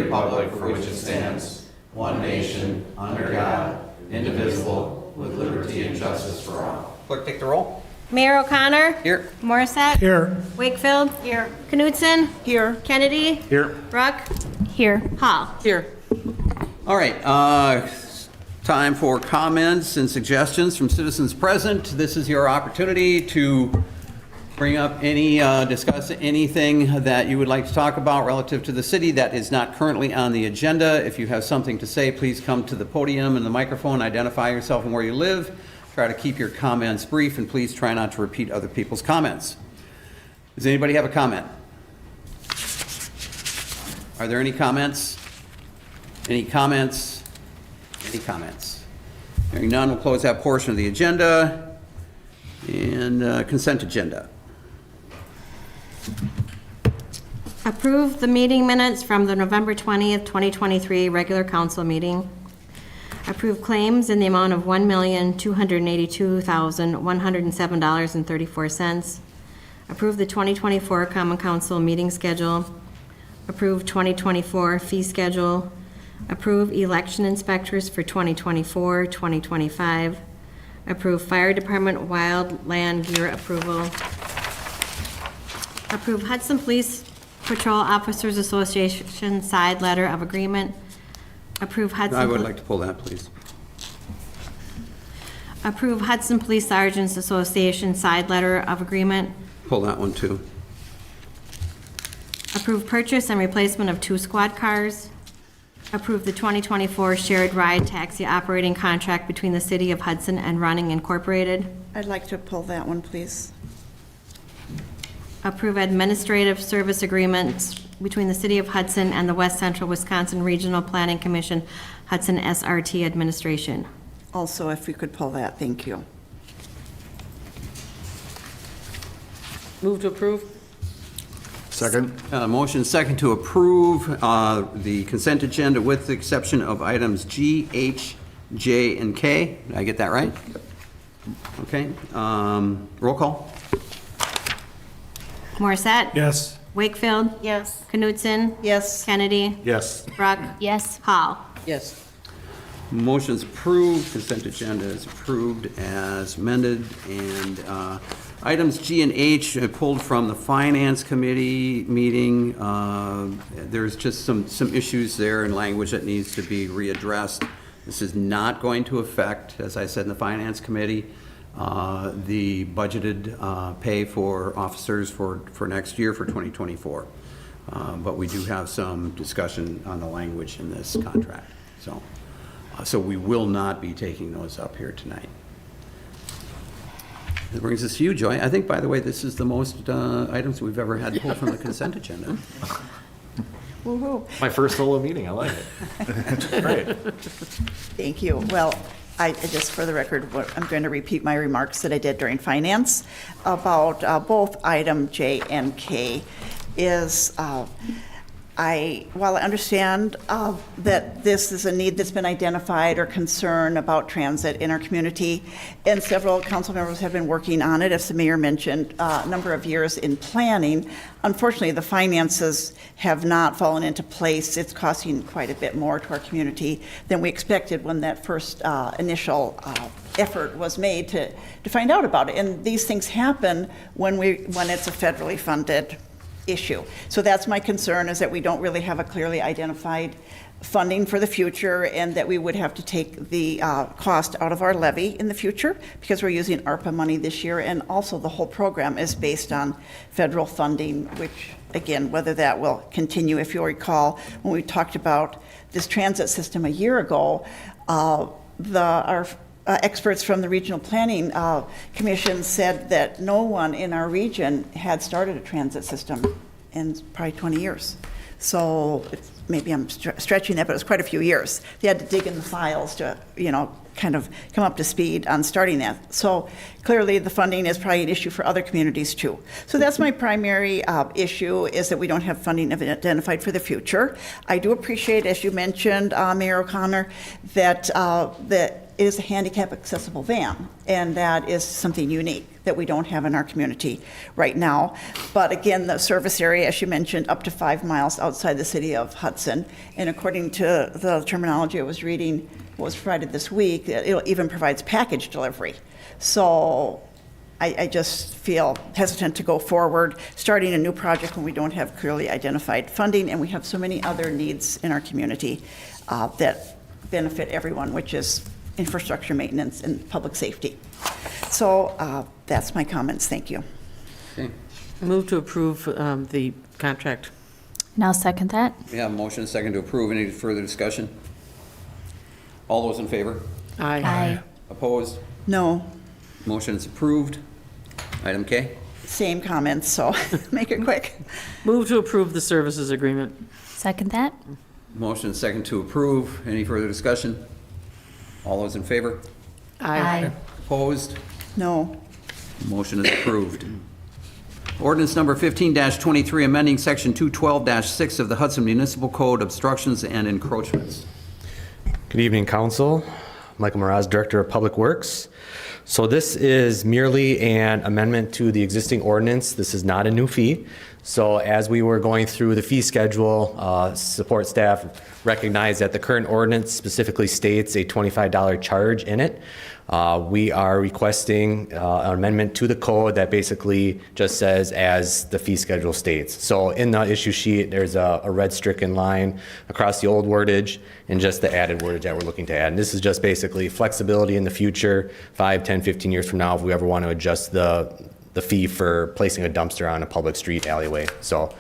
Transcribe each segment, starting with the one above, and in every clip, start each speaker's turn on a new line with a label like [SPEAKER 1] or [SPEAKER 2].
[SPEAKER 1] republic for which it stands, one nation, under God, indivisible, with liberty and justice for all.
[SPEAKER 2] Clerk, take the roll.
[SPEAKER 3] Mayor O'Connor.
[SPEAKER 2] Here.
[SPEAKER 3] Morissette.
[SPEAKER 4] Here.
[SPEAKER 3] Wakefield. Here. Knutson.
[SPEAKER 5] Here.
[SPEAKER 3] Kennedy.
[SPEAKER 4] Here.
[SPEAKER 3] Ruck. Here. Hall.
[SPEAKER 5] Here.
[SPEAKER 2] All right, time for comments and suggestions from citizens present. This is your opportunity to bring up any, discuss anything that you would like to talk about relative to the city that is not currently on the agenda. If you have something to say, please come to the podium and the microphone, identify yourself and where you live. Try to keep your comments brief, and please try not to repeat other people's comments. Does anybody have a comment? Are there any comments? Any comments? Any comments? Hearing none, we'll close that portion of the agenda. And consent agenda.
[SPEAKER 3] Approve the meeting minutes from the November 20th, 2023 regular council meeting. Approve claims in the amount of $1,282,107.34. Approve the 2024 Common Council meeting schedule. Approve 2024 fee schedule. Approve election inspectors for 2024, 2025. Approve fire department wildland gear approval. Approve Hudson Police Patrol Officers Association side letter of agreement. Approve Hudson.
[SPEAKER 2] I would like to pull that, please.
[SPEAKER 3] Approve Hudson Police Sergeants Association side letter of agreement.
[SPEAKER 2] Pull that one too.
[SPEAKER 3] Approve purchase and replacement of 2 squad cars. Approve the 2024 shared ride taxi operating contract between the City of Hudson and Running Incorporated.
[SPEAKER 5] I'd like to pull that one, please.
[SPEAKER 3] Approve administrative service agreements between the City of Hudson and the West Central Wisconsin Regional Planning Commission, Hudson SRT Administration.
[SPEAKER 5] Also, if we could pull that, thank you.
[SPEAKER 6] Move to approve.
[SPEAKER 4] Second.
[SPEAKER 2] Motion second to approve the consent agenda with the exception of items G, H, J, and K. Did I get that right? Okay. Roll call.
[SPEAKER 3] Morissette.
[SPEAKER 4] Yes.
[SPEAKER 3] Wakefield.
[SPEAKER 6] Yes.
[SPEAKER 3] Knutson.
[SPEAKER 5] Yes.
[SPEAKER 3] Kennedy.
[SPEAKER 4] Yes.
[SPEAKER 3] Ruck. Yes. Hall.
[SPEAKER 6] Yes.
[SPEAKER 2] Motion's approved. Consent agenda is approved as amended. And items G and H pulled from the Finance Committee meeting. There's just some issues there and language that needs to be readdressed. This is not going to affect, as I said in the Finance Committee, the budgeted pay for officers for next year, for 2024. But we do have some discussion on the language in this contract. So we will not be taking those up here tonight. That brings us to you, Joy. I think, by the way, this is the most items we've ever had pulled from the consent agenda.
[SPEAKER 5] Woo-hoo.
[SPEAKER 4] My first solo meeting. I like it. Great.
[SPEAKER 5] Thank you. Well, I just, for the record, I'm going to repeat my remarks that I did during finance about both item J and K. While I understand that this is a need that's been identified or concern about transit in our community, and several council members have been working on it, as the mayor mentioned, a number of years in planning. Unfortunately, the finances have not fallen into place. It's costing quite a bit more to our community than we expected when that first initial effort was made to find out about it. And these things happen when it's a federally funded issue. So that's my concern, is that we don't really have a clearly identified funding for the future, and that we would have to take the cost out of our levy in the future, because we're using ARPA money this year, and also the whole program is based on federal funding, which, again, whether that will continue. If you'll recall, when we talked about this transit system a year ago, our experts from the Regional Planning Commission said that no one in our region had started a transit system in probably 20 years. So maybe I'm stretching that, but it was quite a few years. They had to dig in the files to, kind of come up to speed on starting that. So clearly the funding is probably an issue for other communities too. So that's my primary issue, is that we don't have funding identified for the future. I do appreciate, as you mentioned, Mayor O'Connor, that is a handicap accessible van, and that is something unique that we don't have in our community right now. But again, the service area, as you mentioned, up to 5 miles outside the city of Hudson. And according to the terminology I was reading, what was provided this week, it even provides package delivery. So I just feel hesitant to go forward, starting a new project when we don't have clearly identified funding, and we have so many other needs in our community that benefit everyone, which is infrastructure maintenance and public safety. So that's my comments. Thank you.
[SPEAKER 2] Okay.
[SPEAKER 6] Move to approve the contract.
[SPEAKER 7] And I'll second that.
[SPEAKER 2] We have a motion and a second to approve. Any further discussion? All those in favor?
[SPEAKER 6] Aye.
[SPEAKER 2] Opposed?
[SPEAKER 5] No,
[SPEAKER 2] Motion is approved. Item K.
[SPEAKER 5] same comments, so make it quick.
[SPEAKER 6] Move to approve the services agreement.
[SPEAKER 7] Second that.
[SPEAKER 2] Motion and second to approve. Any further discussion? All those in favor? Opposed?
[SPEAKER 5] No,
[SPEAKER 2] Motion is approved. Ordinance number 15-23, amending section 212-6 of the Hudson Municipal Code, obstructions and encroachments.
[SPEAKER 8] Good evening, Council. Michael Mraz, Director of Public Works. So this is merely an amendment to the existing ordinance. This is not a new fee. So as we were going through the fee schedule, support staff recognized that the current ordinance specifically states a $25 charge in it. We are requesting an amendment to the code that basically just says as the fee schedule states. So in the issue sheet, there's a red stricken line across the old wordage and just the added wordage that we're looking to add. And this is just basically flexibility in the future, 5, 10, 15 years from now, if we ever want to adjust the fee for placing a dumpster on a public street alleyway. So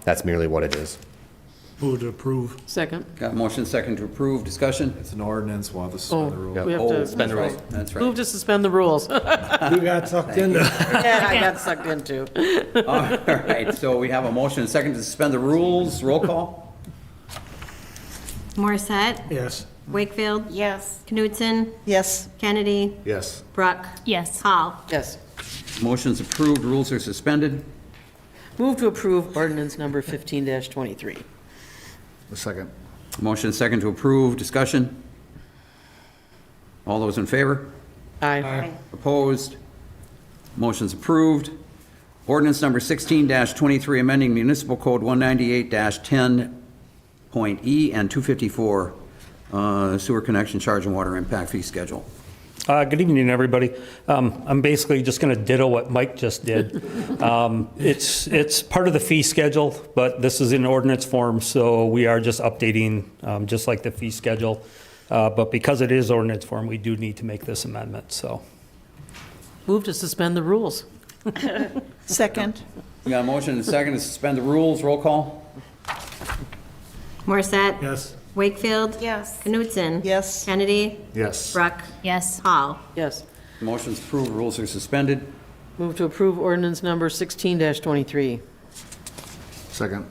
[SPEAKER 8] that's merely what it is.
[SPEAKER 9] Move to approve.
[SPEAKER 6] Second.
[SPEAKER 2] Got motion second to approve. Discussion?
[SPEAKER 4] It's an ordinance, we'll have to
[SPEAKER 6] Oh,
[SPEAKER 4] suspend the rules.
[SPEAKER 6] we have
[SPEAKER 2] Oh,
[SPEAKER 6] to.
[SPEAKER 8] Suspend the rules.
[SPEAKER 2] That's
[SPEAKER 6] Move
[SPEAKER 2] right.
[SPEAKER 6] to suspend the rules.
[SPEAKER 9] You got sucked into.
[SPEAKER 6] Yeah, I got sucked into.
[SPEAKER 2] All right, so we have a motion and second to suspend the rules. Roll call?
[SPEAKER 3] Morissette,
[SPEAKER 9] Yes.
[SPEAKER 3] Wakefield,
[SPEAKER 6] Yes.
[SPEAKER 3] Knutson,
[SPEAKER 5] yes,
[SPEAKER 3] Kennedy,
[SPEAKER 4] Yes.
[SPEAKER 3] Bruck,
[SPEAKER 7] Yes.
[SPEAKER 3] Hall.
[SPEAKER 6] Yes.
[SPEAKER 2] Motion's approved. Rules are suspended.
[SPEAKER 6] Move to approve ordinance number 15-23.
[SPEAKER 4] A second.
[SPEAKER 2] Motion and second to approve. Discussion? All those in favor?
[SPEAKER 6] Aye.
[SPEAKER 2] Opposed? Motion's approved. Ordinance number 16-23, amending Municipal Code 198-10.E and 254, sewer connection charge and water impact fee schedule.
[SPEAKER 10] Good evening, everybody. I'm basically just going to ditto what Mike just did. It's part of the fee schedule, but this is in ordinance form, so we are just updating, just like the fee schedule. But because it is ordinance form, we do need to make this amendment, so.
[SPEAKER 6] Move to suspend the rules.
[SPEAKER 5] second,
[SPEAKER 2] We got a motion and a second to suspend the rules. Roll call?
[SPEAKER 3] Morissette,
[SPEAKER 9] Yes.
[SPEAKER 3] Wakefield. Yes. Knutson.
[SPEAKER 5] yes,
[SPEAKER 3] Kennedy,
[SPEAKER 4] Yes.
[SPEAKER 3] Bruck,
[SPEAKER 7] Yes.
[SPEAKER 3] Hall.
[SPEAKER 6] Yes.
[SPEAKER 2] Motion's approved. Rules are suspended.
[SPEAKER 6] Move to approve ordinance number 16-23.
[SPEAKER 4] Second.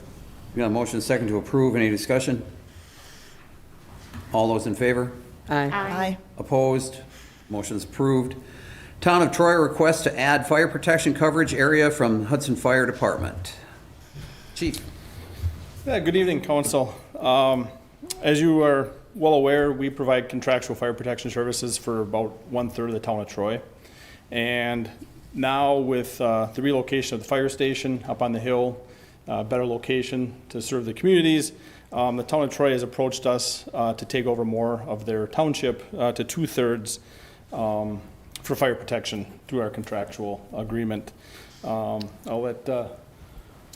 [SPEAKER 2] We got a motion and a second to approve. Any discussion? All those in favor?
[SPEAKER 6] Aye.
[SPEAKER 5] aye,
[SPEAKER 2] Opposed? Motion's approved. Town of Troy requests to add fire protection coverage area from Hudson Fire Department. Chief?
[SPEAKER 11] Yeah, good evening, council. As you are well aware, we provide contractual fire protection services for about 1/3 of the town of Troy. And now with the relocation of the fire station up on the hill, better location to serve the communities, the town of Troy has approached us to take over more of their township to 2/3 for fire protection through our contractual agreement. I'll let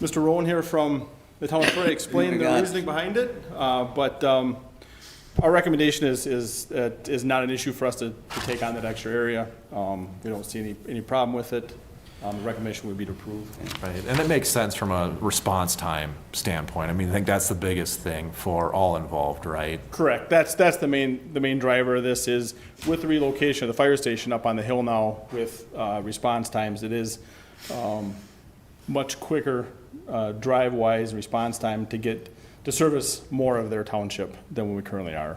[SPEAKER 11] Mr. Rowan here from the town of Troy explain the reasoning behind it, but our recommendation is not an issue for us to take on that extra area. We don't see any problem with it. The recommendation would be to approve.
[SPEAKER 12] Right, and it makes sense from a response time standpoint. I mean, I think that's the biggest thing for all involved, right?
[SPEAKER 11] Correct. That's the main driver of this is with the relocation of the fire station up on the hill now with response times, it is much quicker drive-wise response time to service more of their township than we currently are.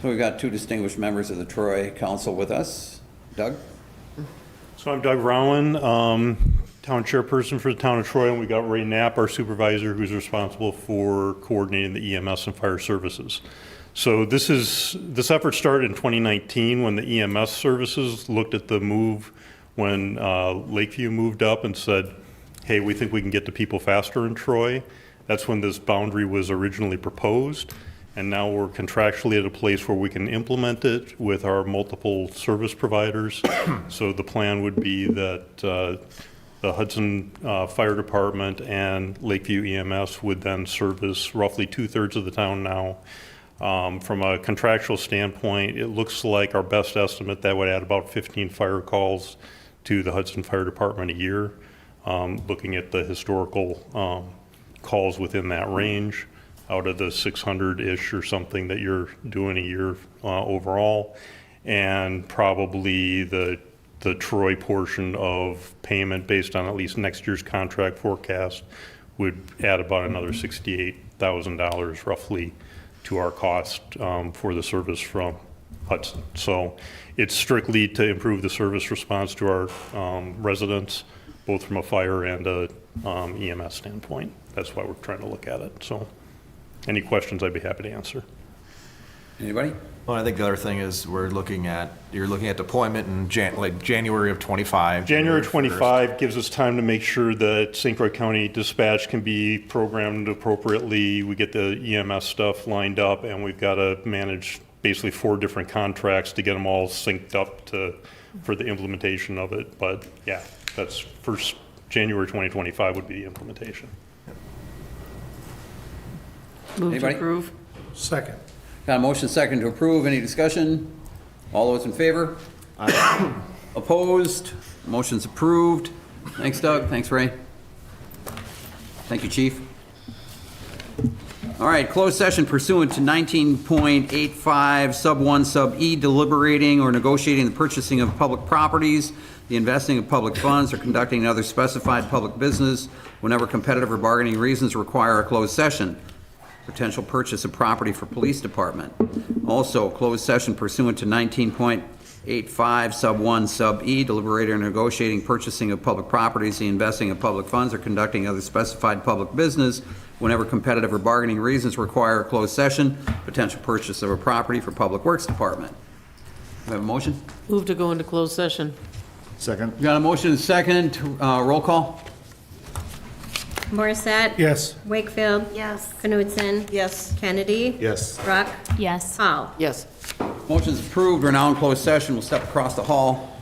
[SPEAKER 2] So we've got two distinguished members of the Troy Council with us. Doug?
[SPEAKER 10] So I'm Doug Rowan, town chairperson for the town of Troy, and we got Ray Knapp, our supervisor, who's responsible for coordinating the EMS and fire services. So this effort started in 2019 when the EMS services looked at the move
[SPEAKER 13] when Lakeview moved up and said, hey, we think we can get to people faster in Troy. That's when this boundary was originally proposed. And now we're contractually at a place where we can implement it with our multiple service providers. So the plan would be that the Hudson Fire Department and Lakeview EMS would then service roughly 2/3 of the town now. From a contractual standpoint, it looks like our best estimate that would add about 15 fire calls to the Hudson Fire Department a year, looking at the historical calls within that range out of the 600-ish or something that you're doing a year overall, and probably the Troy portion of payment based on at least next year's contract forecast would add about another $68,000 roughly to our cost for the service from Hudson. So it's strictly to improve the service response to our residents, both from a fire and a EMS standpoint. That's why we're trying to look at it. So any questions, I'd be happy to answer.
[SPEAKER 2] Anybody?
[SPEAKER 12] Well, I think the other thing is you're looking at deployment in January of 25.
[SPEAKER 13] January
[SPEAKER 12] 1st.
[SPEAKER 13] 25 gives us time to make sure that St. Croix County dispatch can be programmed appropriately. We get the EMS stuff lined up, and we've got to manage basically 4 different contracts to get them all synced up for the implementation of it. But yeah, that's first January 2025 would be the implementation.
[SPEAKER 6] Move to
[SPEAKER 2] Anybody?
[SPEAKER 6] approve.
[SPEAKER 9] Second.
[SPEAKER 2] Got a motion second to approve. Any discussion? All those in favor? Opposed? Motion's approved. Thanks, Doug. Thanks, Ray. Thank you, Chief. All right, closed session pursuant to 19.85 sub 1 sub E, deliberating or negotiating the purchasing of public properties, the investing of public funds, or conducting another specified public business whenever competitive or bargaining reasons require a closed session. Potential purchase of property for police department. Also, closed session pursuant to 19.85 sub 1 sub E, deliberating or negotiating purchasing of public properties, the investing of public funds, or conducting other specified public business whenever competitive or bargaining reasons require a closed session. Potential purchase of a property for public works department. We have a motion?
[SPEAKER 6] Move to go into closed session.
[SPEAKER 4] Second.
[SPEAKER 2] Got a motion and second. Roll call?
[SPEAKER 3] Morissette?
[SPEAKER 9] Yes.
[SPEAKER 3] Wakefield?
[SPEAKER 5] Yes.
[SPEAKER 3] Knutson?
[SPEAKER 5] Yes.
[SPEAKER 3] Kennedy?
[SPEAKER 4] Yes.
[SPEAKER 3] Ruck?
[SPEAKER 7] Yes.
[SPEAKER 3] Hall?
[SPEAKER 6] Yes.
[SPEAKER 2] Motion's approved. We're now in closed session. We'll step across the hall.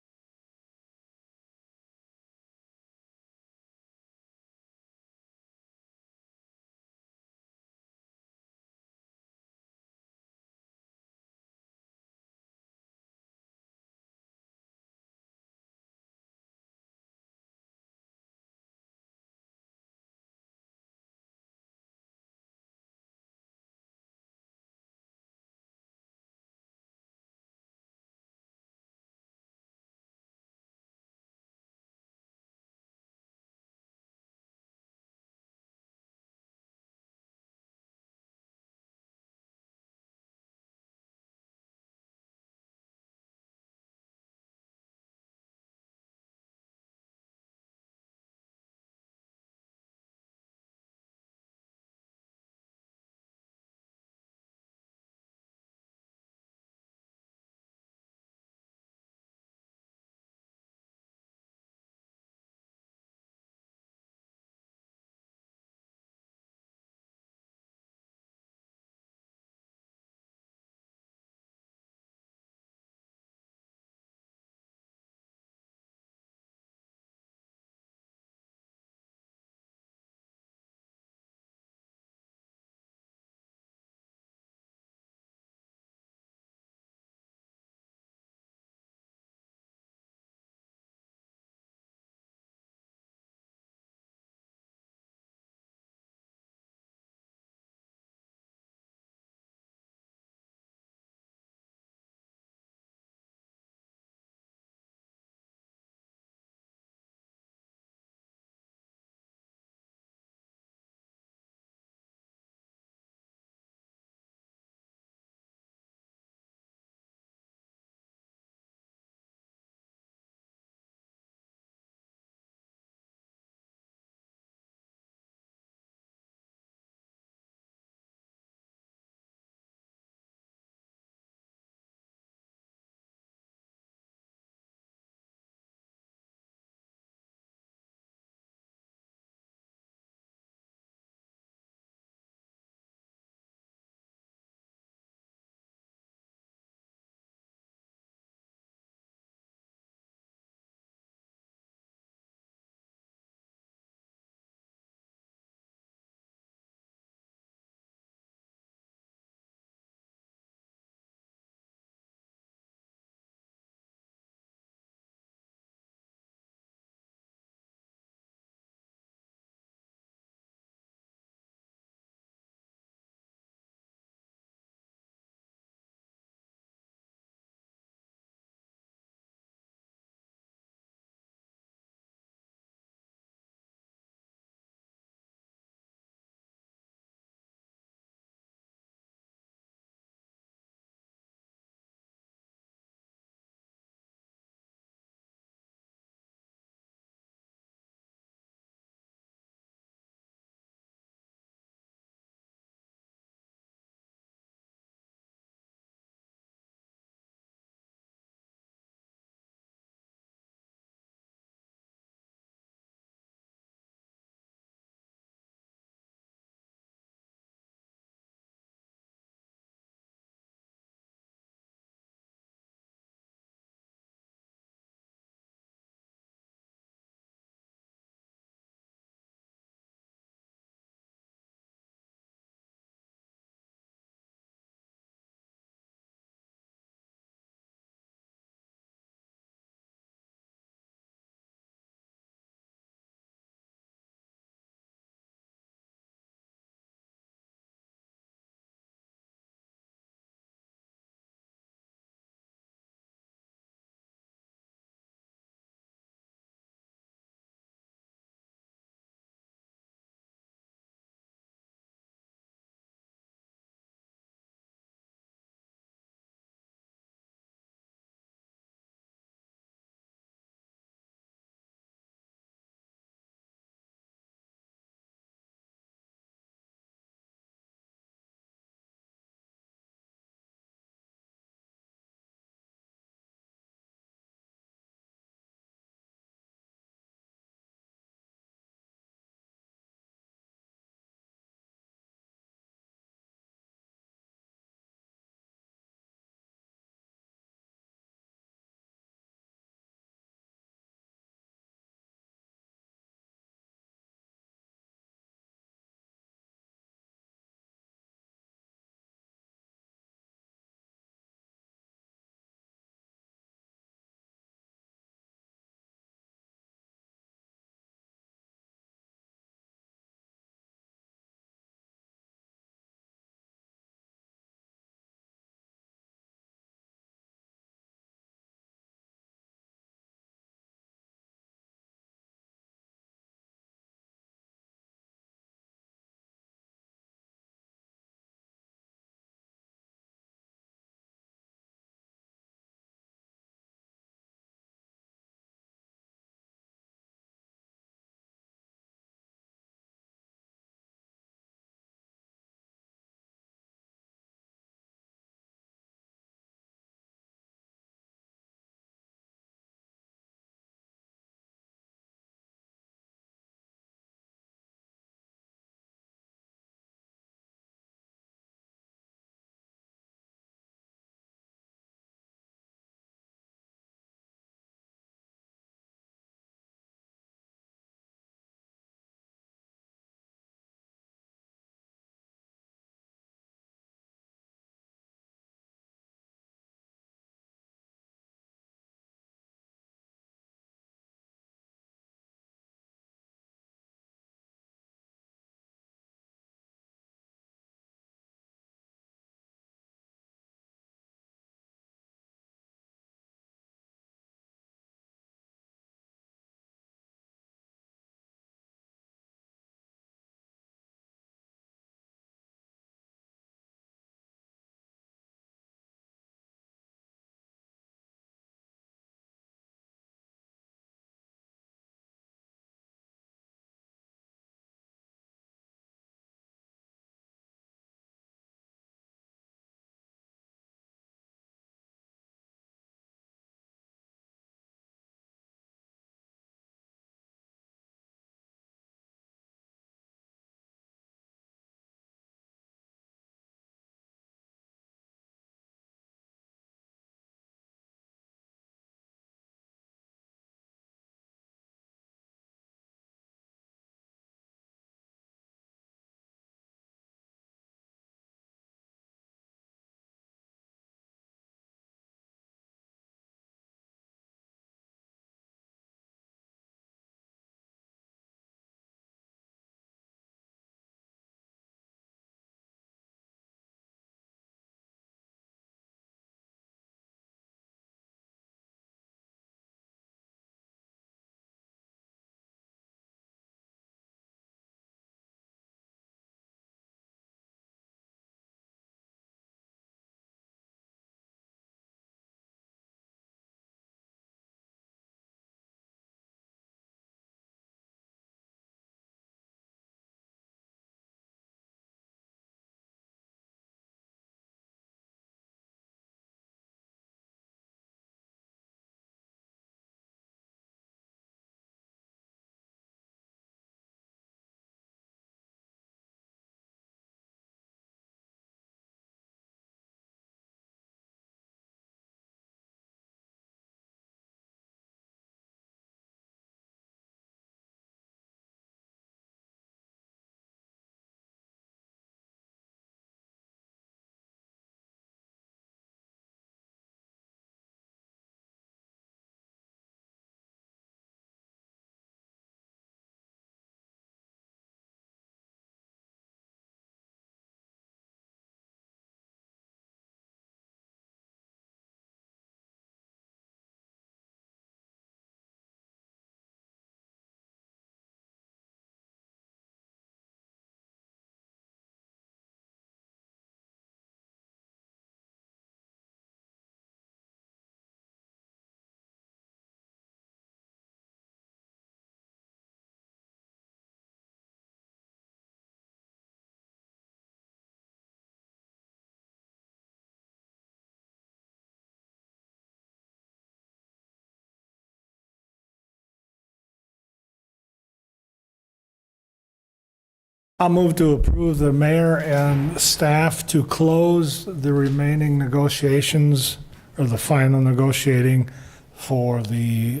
[SPEAKER 9] I'll move to approve the mayor and staff to close the remaining negotiations, or the final negotiating for the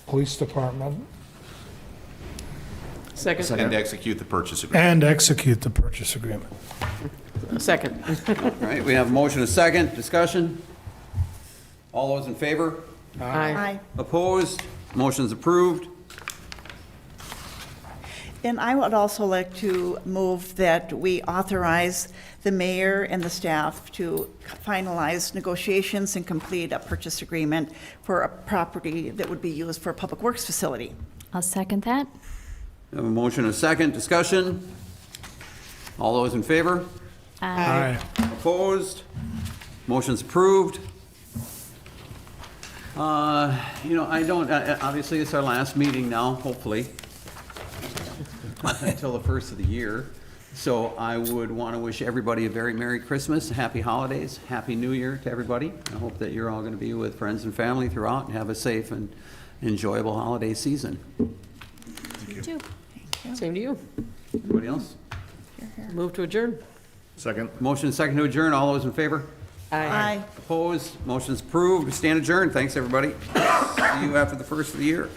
[SPEAKER 9] police department,
[SPEAKER 6] Second.
[SPEAKER 12] And execute the purchase agreement.
[SPEAKER 9] and execute the purchase agreement.
[SPEAKER 6] Second.
[SPEAKER 2] All right, we have a motion, a second, discussion. All those in favor?
[SPEAKER 6] Aye.
[SPEAKER 2] Opposed? Motion's approved.
[SPEAKER 5] And I would also like to move that we authorize the mayor and the staff to finalize negotiations and complete a purchase agreement for a property that would be used for a public works facility.
[SPEAKER 7] I'll second that.
[SPEAKER 2] We have a motion, a second, discussion. All those in favor?
[SPEAKER 9] Aye.
[SPEAKER 2] Opposed? Motion's approved. Obviously, it's our last meeting now, hopefully, until the first of the year. So I would want to wish everybody a very Merry Christmas, Happy Holidays, Happy New Year to everybody. I hope that you're all going to be with friends and family throughout and have a safe and enjoyable holiday season.
[SPEAKER 7] You too.
[SPEAKER 6] Same to you.
[SPEAKER 2] Anybody else?
[SPEAKER 6] Move to adjourn.
[SPEAKER 4] Second.
[SPEAKER 2] Motion second to adjourn. All those in favor?
[SPEAKER 5] Aye.
[SPEAKER 2] Opposed? Motion's approved. We stand adjourned. Thanks, everybody. See you after the first of the year.